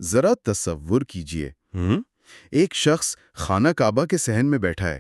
ذرا تصور کیجئے، ایک شخص خانہ کعبہ کے صحن میں بیٹھا ہے،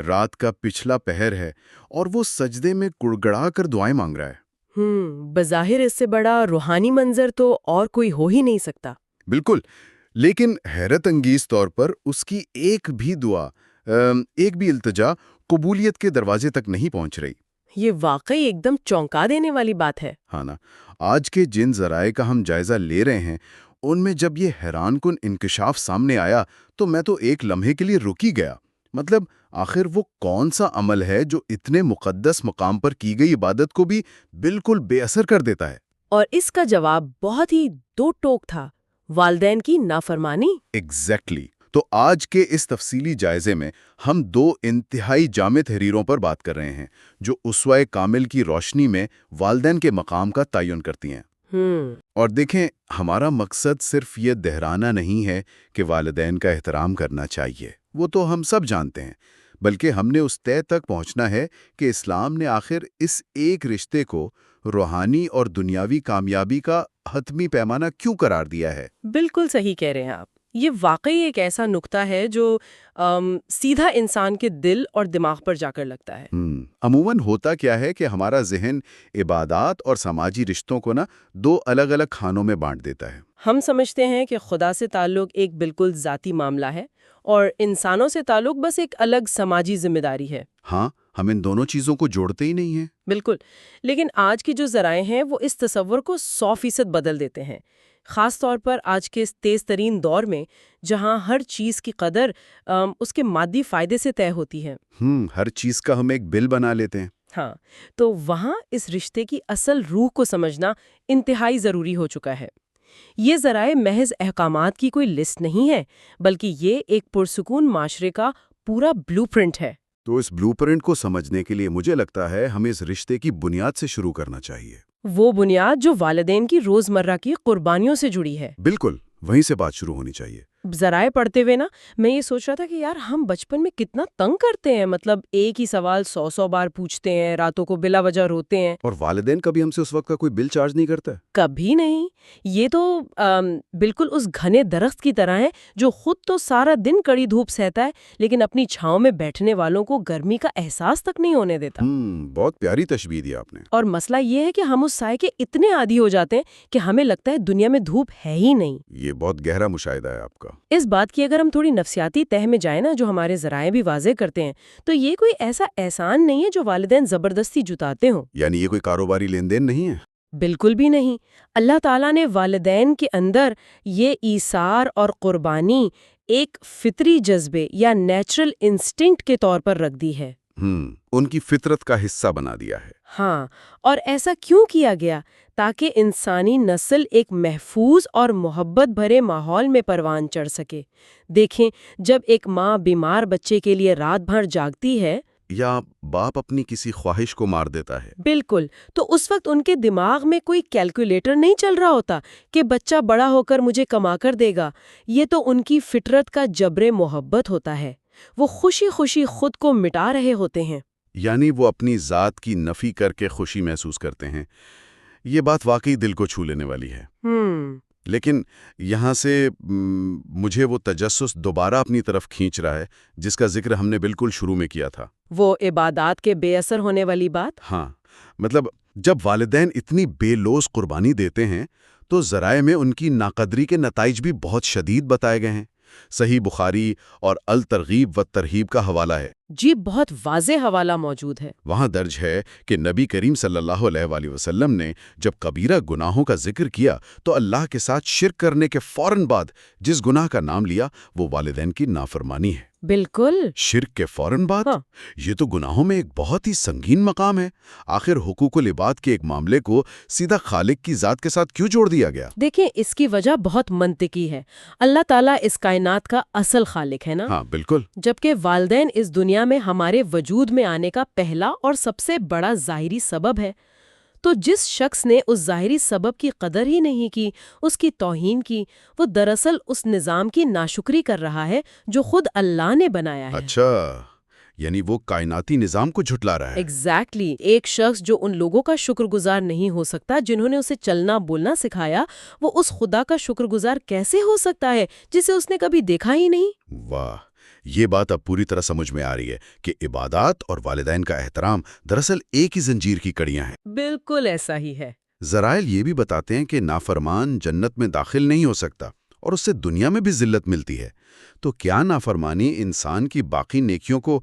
رات کا پچھلا پہر ہے اور وہ سجدے میں کڑگڑا کر دعائیں مانگ رہا ہے۔ بظاہر اس سے بڑا روحانی منظر تو اور کوئی ہو ہی نہیں سکتا۔ بالکل، لیکن حیرت انگیز طور پر اس کی ایک بھی دعا، ایک بھی التجا قبولیت کے دروازے تک نہیں پہنچ رہی۔ یہ واقعی ایک دم چونکا دینے والی بات ہے۔ ہاں نا، آج کے جن ذرائع کا ہم جائزہ لے رہے ہیں ان میں جب یہ حیران کن انکشاف سامنے آیا تو میں تو ایک لمحے کے لیے رک ہی گیا۔ مطلب آخر وہ کون سا عمل ہے جو اتنے مقدس مقام پر کی گئی عبادت کو بھی بالکل بے اثر کر دیتا ہے؟ اور اس کا جواب بہت ہی دو ٹوک تھا، والدین کی نافرمانی۔ ایگزیکٹلی۔ تو آج کے اس تفصیلی جائزے میں ہم دو انتہائی جامع تحریروں پر بات کر رہے ہیں جو اسوہ کامل کی روشنی میں والدین کے مقام کا تعین کرتی ہیں۔ اور دیکھیں، ہمارا مقصد صرف یہ دہرانا نہیں ہے کہ والدین کا احترام کرنا چاہیے، وہ تو ہم سب جانتے ہیں، بلکہ ہم نے اس طے تک پہنچنا ہے کہ اسلام نے آخر اس ایک رشتے کو روحانی اور دنیاوی کامیابی کا حتمی پیمانہ کیوں قرار دیا ہے۔ بالکل صحیح کہہ رہے ہیں آپ۔ یہ واقعی ایک ایسا نقطہ ہے جو سیدھا انسان کے دل اور دماغ پر جا کر لگتا ہے۔ عموماً ہوتا کیا ہے کہ ہمارا ذہن عبادات اور سماجی رشتوں کو دو الگ الگ کھانوں میں بانٹ دیتا ہے۔ ہم سمجھتے ہیں کہ خدا سے تعلق ایک بالکل ذاتی معاملہ ہے اور انسانوں سے تعلق بس ایک الگ سماجی ذمہ داری ہے۔ ہاں، ہم ان دونوں چیزوں کو جوڑتے ہی نہیں ہیں۔ بالکل، لیکن آج کی جو ذرائع ہیں وہ اس تصور کو 100% بدل دیتے ہیں، خاص طور پر آج کے اس تیز ترین دور میں جہاں ہر چیز کی قدر اس کے مادی فائدے سے طے ہوتی ہے۔ ہر چیز کا ہم ایک بل بنا لیتے ہیں۔ ہاں، تو وہاں اس رشتے کی اصل روح کو سمجھنا انتہائی ضروری ہو چکا ہے۔ یہ ذرائع محض احکامات کی کوئی لسٹ نہیں ہے، بلکہ یہ ایک پرسکون معاشرے کا پورا بلو پرنٹ ہے۔ تو اس بلو پرنٹ کو سمجھنے کے لیے مجھے لگتا ہے ہمیں اس رشتے کی بنیاد سے شروع کرنا چاہیے۔ وہ بنیاد جو والدین کی روزمرہ کی قربانیوں سے جڑی ہے۔ بالکل، وہیں سے بات شروع ہونی چاہیے۔ ذرائع پڑھتے ہوئے میں یہ سوچ رہا تھا کہ یار ہم بچپن میں کتنا تنگ کرتے ہیں، مطلب ایک ہی سوال 100 بار پوچھتے ہیں، راتوں کو بلا وجہ روتے ہیں۔ اور والدین کبھی ہم سے اس وقت کا کوئی بل چارج نہیں کرتا؟ کبھی نہیں۔ یہ تو بالکل اس گھنے درخت کی طرح ہے جو خود تو سارا دن کڑی دھوپ سہتا ہے لیکن اپنی چھاؤں میں بیٹھنے والوں کو گرمی کا احساس تک نہیں ہونے دیتا۔ بہت پیاری تشبیہ دی آپ نے۔ اور مسئلہ یہ ہے کہ ہم اس سائے کے اتنے عادی ہو جاتے ہیں کہ ہمیں لگتا ہے دنیا میں دھوپ ہے ہی نہیں۔ یہ بہت گہرا مشاہدہ ہے آپ کا۔ اس بات کی اگر ہم تھوڑی نفسیاتی تہ میں جائیں جو ہمارے ذرائع بھی واضح کرتے ہیں، تو یہ کوئی ایسا احسان نہیں ہے جو والدین زبردستی جتاتے ہوں۔ یعنی یہ کوئی کاروباری لین دین نہیں ہے؟ بالکل بھی نہیں۔ اللہ تعالیٰ نے والدین کے اندر یہ ایثار اور قربانی ایک فطری جذبے یا نیچرل انسٹنکٹ کے طور پر رکھ دی ہے۔ ان کی فطرت کا حصہ بنا دیا ہے۔ ہاں، اور ایسا کیوں کیا گیا؟ تاکہ انسانی نسل ایک محفوظ اور محبت بھرے ماحول میں پروان چڑھ سکے۔ دیکھیں، جب ایک ماں بیمار بچے کے لیے رات بھر جاگتی ہے یا باپ اپنی کسی خواہش کو مار دیتا ہے، بالکل، تو اس وقت ان کے دماغ میں کوئی کیلکولیٹر نہیں چل رہا ہوتا کہ بچہ بڑا ہو کر مجھے کما کر دے گا۔ یہ تو ان کی فطرت کا جبر محبت ہوتا ہے۔ وہ خوشی خوشی خود کو مٹا رہے ہوتے ہیں۔ یعنی وہ اپنی ذات کی نفی کر کے خوشی محسوس کرتے ہیں۔ یہ بات واقعی دل کو چھو لینے والی ہے۔ لیکن یہاں سے مجھے وہ تجسس دوبارہ اپنی طرف کھینچ رہا ہے جس کا ذکر ہم نے بالکل شروع میں کیا تھا۔ وہ عبادات کے بے اثر ہونے والی بات؟ ہاں، مطلب جب والدین اتنی بے لوث قربانی دیتے ہیں تو ذرائع میں ان کی ناقدری کے نتائج بھی بہت شدید بتائے گئے ہیں۔ صحیح بخاری اور الترغیب و ترہیب کا حوالہ ہے۔ جی، بہت واضح حوالہ موجود ہے۔ وہاں درج ہے کہ نبی کریم صلی اللہ علیہ وآلہ وسلم نے جب کبیرہ گناہوں کا ذکر کیا تو اللہ کے ساتھ شرک کرنے کے فوراً بعد جس گناہ کا نام لیا وہ والدین کی نافرمانی ہے۔ بالکل، شرک کے فوراً بعد؟ ہاں۔ یہ تو گناہوں میں ایک بہت ہی سنگین مقام ہے۔ آخر حقوق العباد کے ایک معاملے کو سیدھا خالق کی ذات کے ساتھ کیوں جوڑ دیا گیا؟ دیکھیں، اس کی وجہ بہت منطقی ہے۔ اللہ تعالیٰ اس کائنات کا اصل خالق ہے نا؟ ہاں بالکل۔ جبکہ والدین اس دنیا میں ہمارے وجود میں آنے کا پہلا اور سب سے بڑا ظاہری سبب ہے۔ تو جس شخص نے اس ظاہری سبب کی قدر ہی نہیں کی، اس کی توہین کی، وہ دراصل اس نظام کی ناشکری کر رہا ہے جو خود اللہ نے بنایا ہے۔ اچھا، یعنی وہ کائناتی نظام کو جھٹلا رہا ہے۔ ایگزیکٹلی ایک شخص جو ان لوگوں کا شکر گزار نہیں ہو سکتا جنہوں نے اسے چلنا بولنا سکھایا، وہ اس خدا کا شکر گزار کیسے ہو سکتا ہے جسے اس نے کبھی دیکھا ہی نہیں؟ واہ، یہ بات اب پوری طرح سمجھ میں آ رہی ہے کہ عبادات اور والدین کا احترام دراصل ایک ہی زنجیر کی کڑیاں ہیں۔ بالکل ایسا ہی ہے۔ ذرائع یہ بھی بتاتے ہیں کہ نافرمان جنت میں داخل نہیں ہو سکتا اور اس سے دنیا میں بھی ذلت ملتی ہے۔ تو کیا نافرمانی انسان کی باقی نیکیوں کو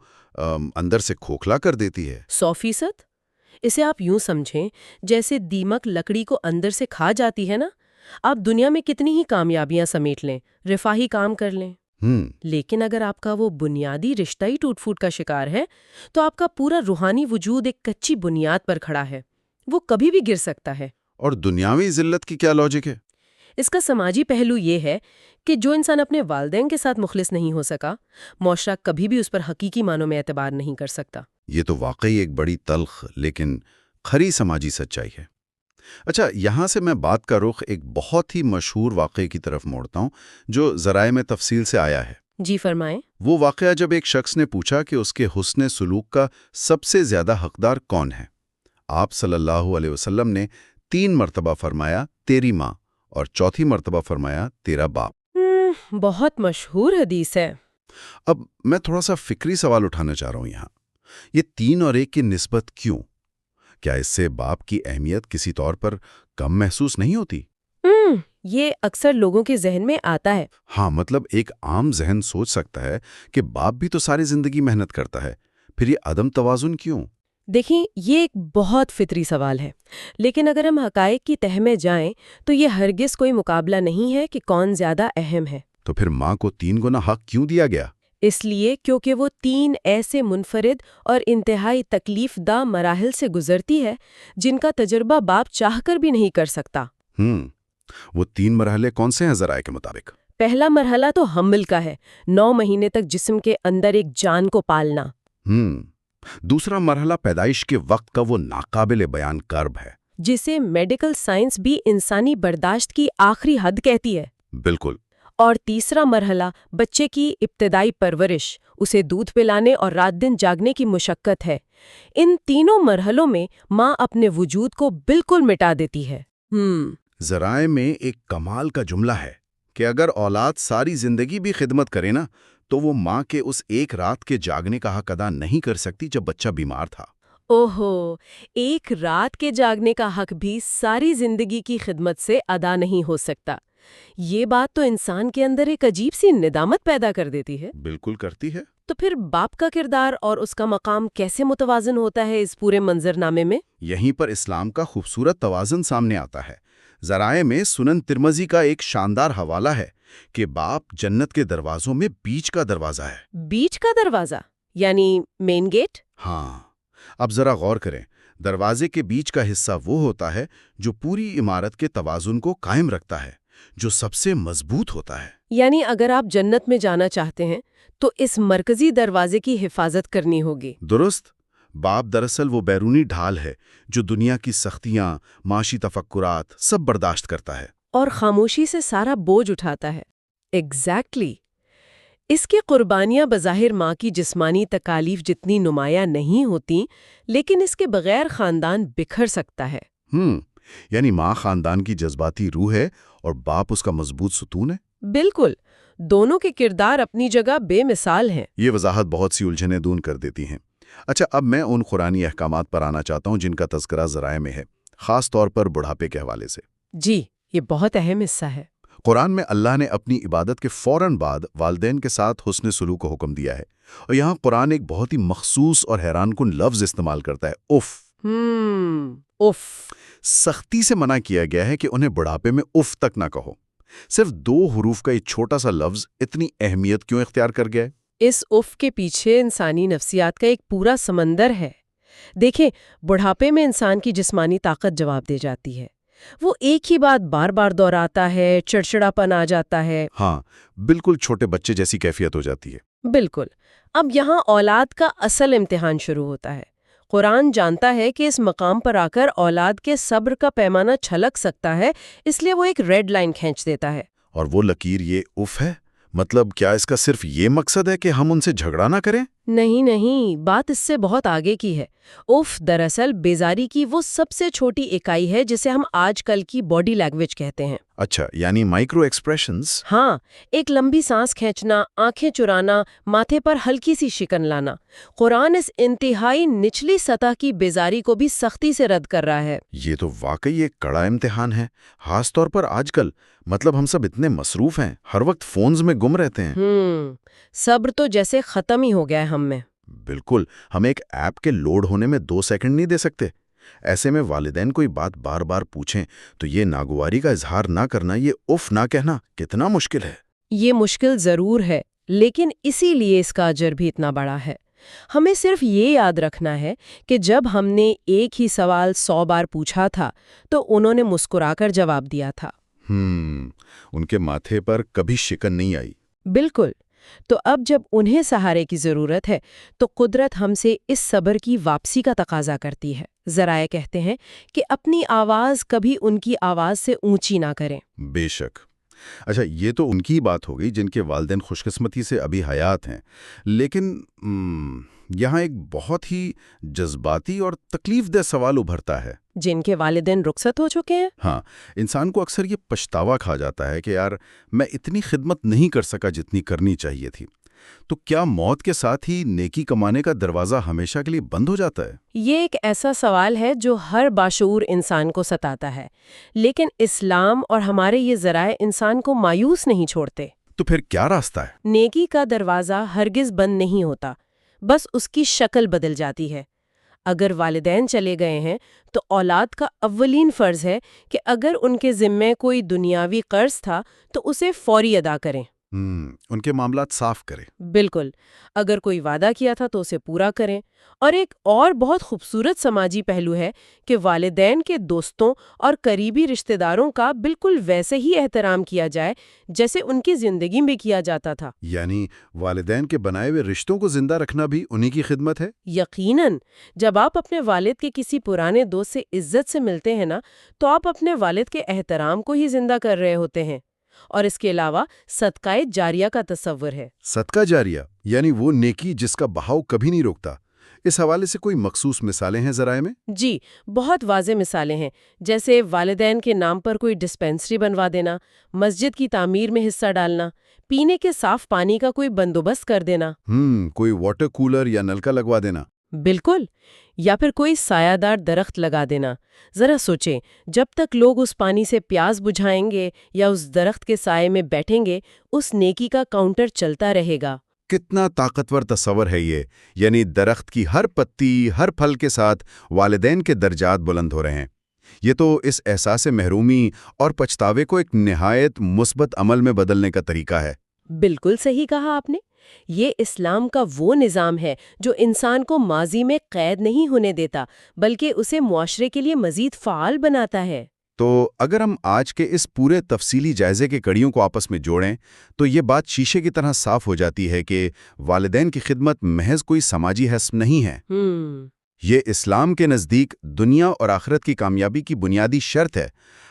اندر سے کھوکھلا کر دیتی ہے؟ 100%۔ اسے آپ یوں سمجھیں جیسے دیمک لکڑی کو اندر سے کھا جاتی ہے نا۔ آپ دنیا میں کتنی ہی کامیابیاں سمیٹ لیں، رفاہی کام کر لیں، لیکن اگر آپ کا وہ بنیادی رشتہ ہی ٹوٹ پھوٹ کا شکار ہے تو آپ کا پورا روحانی وجود ایک کچی بنیاد پر کھڑا ہے، وہ کبھی بھی گر سکتا ہے۔ اور دنیاوی ذلت کی کیا لاجک ہے؟ اس کا سماجی پہلو یہ ہے کہ جو انسان اپنے والدین کے ساتھ مخلص نہیں ہو سکا، معاشرہ کبھی بھی اس پر حقیقی معنوں میں اعتبار نہیں کر سکتا۔ یہ تو واقعی ایک بڑی تلخ لیکن کھری سماجی سچائی ہے۔ اچھا، یہاں سے میں بات کا رخ ایک بہت ہی مشہور واقعے کی طرف موڑتا ہوں جو ذرائع میں تفصیل سے آیا ہے۔ جی فرمائیں۔ وہ واقعہ جب ایک شخص نے پوچھا کہ اس کے حسن سلوک کا سب سے زیادہ حقدار کون ہے۔ آپ صلی اللہ علیہ وسلم نے 3 مرتبہ فرمایا تیری ماں، اور 4تھی مرتبہ فرمایا تیرا باپ۔ بہت مشہور حدیث ہے۔ اب میں تھوڑا سا فکری سوال اٹھانا چاہ رہا ہوں یہاں، یہ 3 اور 1 کی نسبت کیوں؟ کیا اس سے باپ کی اہمیت کسی طور پر کم محسوس نہیں ہوتی؟ یہ اکثر لوگوں کے ذہن میں آتا ہے۔ ہاں، مطلب ایک عام ذہن سوچ سکتا ہے کہ باپ بھی تو ساری زندگی محنت کرتا ہے، پھر یہ عدم توازن کیوں؟ دیکھیں، یہ ایک بہت فطری سوال ہے، لیکن اگر ہم حقائق کی تہ میں جائیں تو یہ ہرگز کوئی مقابلہ نہیں ہے کہ کون زیادہ اہم ہے۔ تو پھر ماں کو 3 گنا حق کیوں دیا گیا؟ اس لیے کیونکہ وہ 3 ایسے منفرد اور انتہائی تکلیف دہ مراحل سے گزرتی ہے جن کا تجربہ باپ چاہ کر بھی نہیں کر سکتا۔ وہ 3 مرحلے کون سے ہیں ذرائع کے مطابق؟ پہلا مرحلہ تو حمل کا ہے، 9 مہینے تک جسم کے اندر ایک جان کو پالنا۔ دوسرا مرحلہ پیدائش کے وقت کا وہ ناقابل بیان کرب ہے، جسے میڈیکل سائنس بھی انسانی برداشت کی آخری حد کہتی ہے۔ بالکل۔ اور تیسرا مرحلہ بچے کی ابتدائی پرورش، اسے دودھ پلانے اور رات دن جاگنے کی مشقت ہے۔ ان تینوں مرحلوں میں ماں اپنے وجود کو بالکل مٹا دیتی ہے۔ ذرائع میں ایک کمال کا جملہ ہے کہ اگر اولاد ساری زندگی بھی خدمت کرے نا تو وہ ماں کے اس ایک رات کے جاگنے کا حق ادا نہیں کر سکتی جب بچہ بیمار تھا۔ اوہو، ایک رات کے جاگنے کا حق بھی ساری زندگی کی خدمت سے ادا نہیں ہو سکتا۔ یہ بات تو انسان کے اندر ایک عجیب سی ندامت پیدا کر دیتی ہے۔ بالکل کرتی ہے۔ تو پھر باپ کا کردار اور اس کا مقام کیسے متوازن ہوتا ہے اس پورے منظرنامے میں؟ یہیں پر اسلام کا خوبصورت توازن سامنے آتا ہے۔ ذرائع میں سنن ترمذی کا ایک شاندار حوالہ ہے کہ باپ جنت کے دروازوں میں بیچ کا دروازہ ہے۔ بیچ کا دروازہ یعنی مین گیٹ؟ ہاں، اب ذرا غور کریں، دروازے کے بیچ کا حصہ وہ ہوتا ہے جو پوری عمارت کے توازن کو قائم رکھتا ہے، جو سب سے مضبوط ہوتا ہے۔ یعنی اگر آپ جنت میں جانا چاہتے ہیں تو اس مرکزی دروازے کی حفاظت کرنی ہوگی۔ درست۔ باپ دراصل وہ بیرونی ڈھال ہے جو دنیا کی سختیاں، معاشی تفکرات سب برداشت کرتا ہے اور خاموشی سے سارا بوجھ اٹھاتا ہے۔ ایگزیکٹلی۔ اس کی قربانیاں بظاہر ماں کی جسمانی تکالیف جتنی نمایاں نہیں ہوتی، لیکن اس کے بغیر خاندان بکھر سکتا ہے۔ یعنی ماں خاندان کی جذباتی روح ہے اور باپ اس کا مضبوط ستون ہے۔ بالکل، دونوں کے کردار اپنی جگہ بے مثال ہیں۔ یہ وضاحت بہت سی الجھنیں دور کر دیتی ہیں۔ اچھا، اب میں ان قرآنی احکامات پر آنا چاہتا ہوں جن کا تذکرہ ذرائع میں ہے، خاص طور پر بڑھاپے کے حوالے سے۔ جی، یہ بہت اہم حصہ ہے۔ قرآن میں اللہ نے اپنی عبادت کے فوراً بعد والدین کے ساتھ حسن سلوک کا حکم دیا ہے، اور یہاں قرآن ایک بہت ہی مخصوص اور حیران کن لفظ استعمال کرتا ہے، اف۔ اف۔ سختی سے منع کیا گیا ہے کہ انہیں بڑھاپے میں اف تک نہ کہو۔ صرف 2 حروف کا یہ چھوٹا سا لفظ اتنی اہمیت کیوں اختیار کر گیا ہے؟ اس اف کے پیچھے انسانی نفسیات کا ایک پورا سمندر ہے۔ دیکھیں، بڑھاپے میں انسان کی جسمانی طاقت جواب دے جاتی ہے۔ وہ ایک ہی بات بار بار دہراتا ہے، چڑچڑاپن آ جاتا ہے۔ ہاں، بالکل چھوٹے بچے جیسی کیفیت ہو جاتی ہے۔ بالکل۔ اب یہاں اولاد کا اصل امتحان شروع ہوتا ہے۔ قرآن جانتا ہے کہ اس مقام پر آ کر اولاد کے صبر کا پیمانہ چھلک سکتا ہے، اس لیے وہ ایک ریڈ لائن کھینچ دیتا ہے۔ اور وہ لکیر یہ اف ہے؟ مطلب کیا اس کا صرف یہ مقصد ہے کہ ہم ان سے جھگڑا نہ کریں؟ نہیں، بات اس سے بہت آگے کی ہے۔ اف دراصل بیزاری کی وہ سب سے چھوٹی اکائی ہے جسے ہم آج کل کی باڈی لینگویج کہتے ہیں۔ اچھا، یعنی مائکرو ایکسپریشنز۔ ہاں، ایک لمبی سانس کھینچنا، آنکھیں چرانا، ماتھے پر ہلکی سی شکن لانا۔ قرآن اس انتہائی نچلی سطح کی بیزاری کو بھی سختی سے رد کر رہا ہے۔ یہ تو واقعی ایک کڑا امتحان ہے، خاص طور پر آج کل۔ مطلب ہم سب اتنے مصروف ہیں، ہر وقت فونز میں گم رہتے ہیں۔ صبر تو جیسے ختم ہی ہو گیا ہے ہم میں۔ بالکل، ہم ایک ایپ کے لوڈ ہونے میں 2 سیکنڈ نہیں دے سکتے۔ ایسے میں والدین کوئی بات بار بار پوچھیں تو یہ ناگواری کا اظہار نہ کرنا، یہ اف نہ کہنا کتنا مشکل ہے۔ یہ مشکل ضرور ہے، لیکن اسی لیے اس کا اجر بھی اتنا بڑا ہے۔ ہمیں صرف یہ یاد رکھنا ہے کہ جب ہم نے ایک ہی سوال 100 بار پوچھا تھا تو انہوں نے مسکرا کر جواب دیا تھا۔ ان کے ماتھے پر کبھی شکن نہیں آئی۔ بالکل۔ تو اب جب انہیں سہارے کی ضرورت ہے تو قدرت ہم سے اس صبر کی واپسی کا تقاضا کرتی ہے۔ ذرائع کہتے ہیں کہ اپنی آواز کبھی ان کی آواز سے اونچی نہ کریں۔ بے شک۔ اچھا، یہ تو ان کی بات ہو گئی جن کے والدین خوش قسمتی سے ابھی حیات ہیں، لیکن یہاں ایک بہت ہی جذباتی اور تکلیف دہ سوال ابھرتا ہے۔ جن کے والدین رخصت ہو چکے ہیں؟ ہاں، انسان کو اکثر یہ پچھتاوا کھا جاتا ہے کہ یار میں اتنی خدمت نہیں کر سکا جتنی کرنی چاہیے تھی۔ تو کیا موت کے ساتھ ہی نیکی کمانے کا دروازہ ہمیشہ کے لیے بند ہو جاتا ہے؟ یہ ایک ایسا سوال ہے جو ہر باشعور انسان کو ستاتا ہے، لیکن اسلام اور ہمارے یہ ذرائع انسان کو مایوس نہیں چھوڑتے۔ تو پھر کیا راستہ ہے؟ نیکی کا دروازہ ہرگز بند نہیں ہوتا، بس اس کی شکل بدل جاتی ہے۔ اگر والدین چلے گئے ہیں تو اولاد کا اولین فرض ہے کہ اگر ان کے ذمے کوئی دنیاوی قرض تھا تو اسے فوری ادا کریں۔ ان کے معاملات صاف کریں۔ بالکل، اگر کوئی وعدہ کیا تھا تو اسے پورا کریں۔ اور ایک اور بہت خوبصورت سماجی پہلو ہے کہ والدین کے دوستوں اور قریبی رشتہ داروں کا بالکل ویسے ہی احترام کیا جائے جیسے ان کی زندگی میں کیا جاتا تھا۔ یعنی والدین کے بنائے ہوئے رشتوں کو زندہ رکھنا بھی انہی کی خدمت ہے؟ یقیناً، جب آپ اپنے والد کے کسی پرانے دوست سے عزت سے ملتے ہیں نا، تو آپ اپنے والد کے احترام کو ہی زندہ کر رہے ہوتے ہیں۔ اور اس کے علاوہ صدقہ جاریہ کا تصور ہے۔ صدقہ جاریہ یعنی وہ نیکی جس کا بہاؤ کبھی نہیں رکتا۔ اس حوالے سے کوئی مخصوص مثالیں ہیں ذرائع میں؟ جی، بہت واضح مثالیں ہیں، جیسے والدین کے نام پر کوئی ڈسپینسری بنوا دینا، مسجد کی تعمیر میں حصہ ڈالنا، پینے کے صاف پانی کا کوئی بندوبست کر دینا۔ کوئی واٹر کولر یا نلکا لگوا دینا۔ بالکل، یا پھر کوئی سایہ دار درخت لگا دینا۔ ذرا سوچیں، جب تک لوگ اس پانی سے پیاس بجھائیں گے یا اس درخت کے سائے میں بیٹھیں گے، اس نیکی کا کاؤنٹر چلتا رہے گا۔ کتنا طاقتور تصور ہے یہ! یعنی درخت کی ہر پتی، ہر پھل کے ساتھ والدین کے درجات بلند ہو رہے ہیں۔ یہ تو اس احساس محرومی اور پچھتاوے کو ایک نہایت مثبت عمل میں بدلنے کا طریقہ ہے۔ بالکل صحیح کہا آپ نے۔ یہ اسلام کا وہ نظام ہے جو انسان کو ماضی میں قید نہیں ہونے دیتا، بلکہ اسے معاشرے کے لیے مزید فعال بناتا ہے۔ تو اگر ہم آج کے اس پورے تفصیلی جائزے کے کڑیوں کو آپس میں جوڑیں تو یہ بات شیشے کی طرح صاف ہو جاتی ہے کہ والدین کی خدمت محض کوئی سماجی حسم نہیں ہے۔ یہ اسلام کے نزدیک دنیا اور آخرت کی کامیابی کی بنیادی شرط ہے۔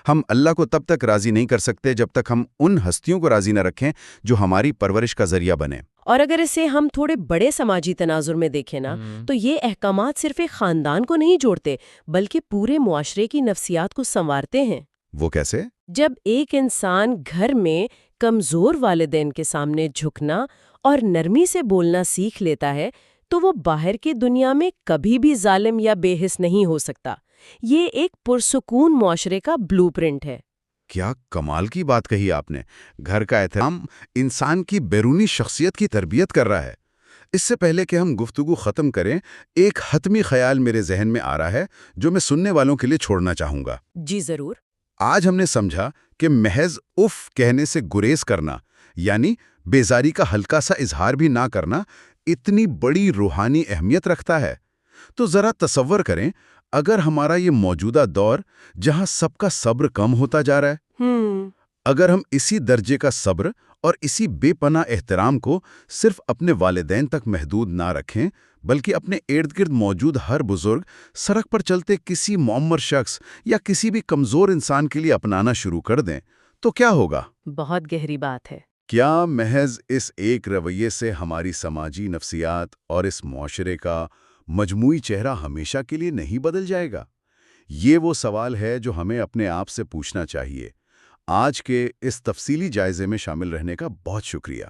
ہم اللہ کو تب تک راضی نہیں کر سکتے جب تک ہم ان ہستیوں کو راضی نہ رکھیں جو ہماری پرورش کا ذریعہ بنے۔ اور اگر اسے ہم تھوڑے بڑے سماجی تناظر میں دیکھیں نا، تو یہ احکامات صرف ایک خاندان کو نہیں جوڑتے، بلکہ پورے معاشرے کی نفسیات کو سنوارتے ہیں۔ وہ کیسے؟ جب ایک انسان گھر میں کمزور والدین کے سامنے جھکنا اور نرمی سے بولنا سیکھ لیتا ہے تو وہ باہر کی دنیا میں کبھی بھی ظالم یا بے حس نہیں ہو سکتا۔ یہ ایک پرسکون معاشرے کا بلو پرنٹ ہے۔ کیا کمال کی بات کہی آپ نے! گھر کا احترام انسان کی بیرونی شخصیت کی تربیت کر رہا ہے۔ اس سے پہلے کہ ہم گفتگو ختم کریں، ایک حتمی خیال میرے ذہن میں آ رہا ہے جو میں سننے والوں کے لیے چھوڑنا چاہوں گا۔ جی ضرور۔ آج ہم نے سمجھا کہ محض اف کہنے سے گریز کرنا، یعنی بیزاری کا ہلکا سا اظہار بھی نہ کرنا، اتنی بڑی روحانی اہمیت رکھتا ہے۔ تو ذرا تصور کریں، اگر ہمارا یہ موجودہ دور جہاں سب کا صبر کم ہوتا جا رہا ہے، اگر ہم اسی درجے کا صبر اور اسی بے پناہ احترام کو صرف اپنے والدین تک محدود نہ رکھیں، بلکہ اپنے ارد گرد موجود ہر بزرگ، سڑک پر چلتے کسی معمر شخص یا کسی بھی کمزور انسان کے لیے اپنانا شروع کر دیں، تو کیا ہوگا؟ بہت گہری بات ہے۔ کیا محض اس ایک رویے سے ہماری سماجی نفسیات اور اس معاشرے کا مجموعی چہرہ ہمیشہ کے لیے نہیں بدل جائے گا؟ یہ وہ سوال ہے جو ہمیں اپنے آپ سے پوچھنا چاہیے۔ آج کے اس تفصیلی جائزے میں شامل رہنے کا بہت شکریہ۔